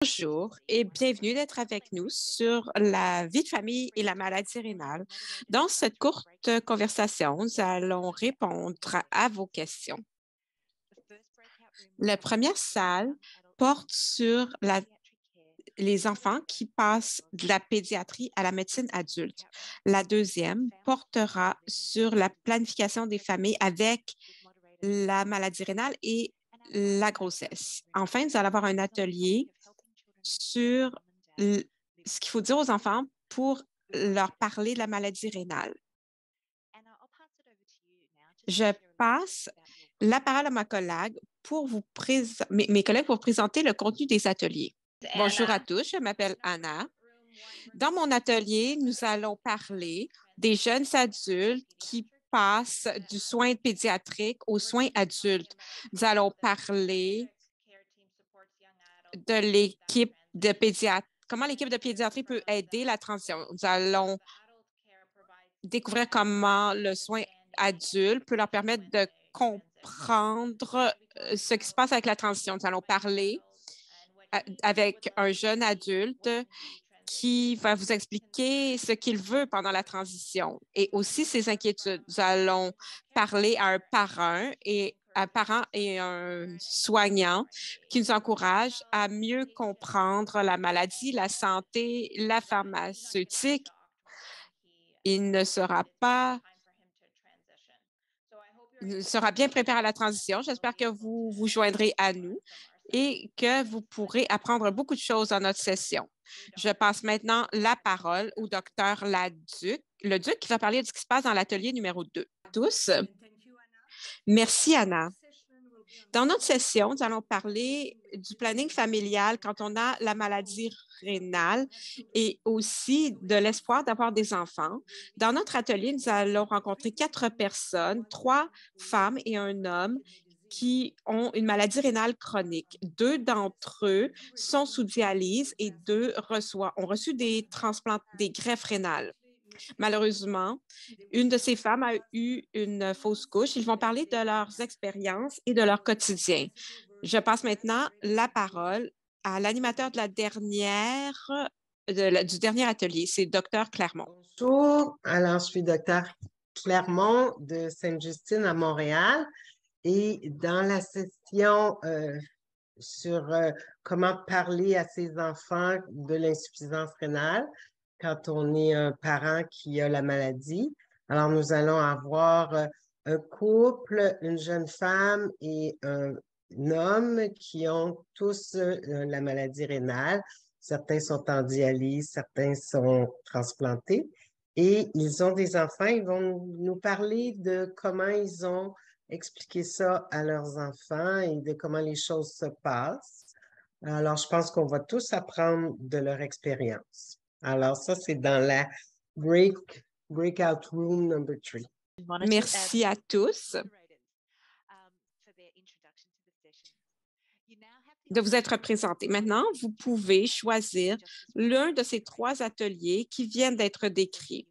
Bonjour et bienvenue d'être avec nous sur la vie de famille et la maladie rénale. Dans cette courte conversation, nous allons répondre à vos questions. La première salle porte sur les enfants qui passent de la pédiatrie à la médecine adulte. La deuxième portera sur la planification des familles avec la maladie rénale et la grossesse. Enfin, nous allons avoir un atelier sur ce qu'il faut dire aux enfants pour leur parler de la maladie rénale. Je passe la parole à ma collègue pour mes collègues pour présenter le contenu des ateliers. Bonjour à tous, je m'appelle Anna. Dans mon atelier, nous allons parler des jeunes adultes qui passent du soin pédiatrique aux soins adultes. Nous allons parler de l'équipe de pédiatrie, comment l'équipe de pédiatrie peut aider la transition. Nous allons découvrir comment le soin adulte peut leur permettre de comprendre ce qui se passe avec la transition. Nous allons parler avec un jeune adulte qui va vous expliquer ce qu'il veut pendant la transition et aussi ses inquiétudes. Nous allons parler à un parent et un soignant qui nous encouragent à mieux comprendre la maladie, la santé, la pharmaceutique. Il ne sera pas il sera bien préparé à la transition. J'espère que vous vous joindrez à nous et que vous pourrez apprendre beaucoup de choses dans notre session. Je passe maintenant la parole au docteur Leduc qui va parler de ce qui se passe dans l'atelier numéro 2. À tous, merci Anna. Dans notre session, nous allons parler du planning familial quand on a la maladie rénale et aussi de l'espoir d'avoir des enfants. Dans notre atelier, nous allons rencontrer 4 personnes, 3 femmes et un homme qui ont une maladie rénale chronique. 2 d'entre eux sont sous dialyse et 2 ont reçu des transplants, des greffes rénales. Malheureusement, une de ces femmes a eu une fausse couche. Ils vont parler de leurs expériences et de leur quotidien. Je passe maintenant la parole à l'animateur de du dernier atelier, c'est Dr. Clermont. Bonjour, alors je suis docteur Clermont de Sainte-Justine à Montréal et dans la session sur comment parler à ses enfants de l'insuffisance rénale quand on est un parent qui a la maladie. Alors nous allons avoir un couple, une jeune femme et un homme qui ont tous la maladie rénale. Certains sont en dialyse, certains sont transplantés. Et ils ont des enfants, ils vont nous parler de comment ils ont expliqué ça à leurs enfants et de comment les choses se passent. Alors, je pense qu'on va tous apprendre de leur expérience. Alors, ça, c'est dans la breakout room number 3. Merci à tous de vous être présentés. Maintenant, vous pouvez choisir l'un de ces 3 ateliers qui viennent d'être décrits.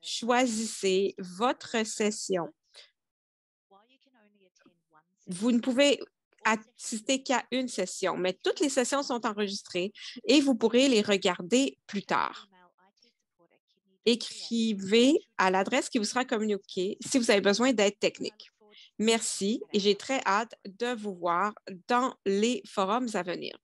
Choisissez votre session. Vous ne pouvez assister qu'à une session, mais toutes les sessions sont enregistrées et vous pourrez les regarder plus tard. Écrivez à l'adresse qui vous sera communiquée si vous avez besoin d'aide technique. Merci et j'ai très hâte de vous voir dans les forums à venir.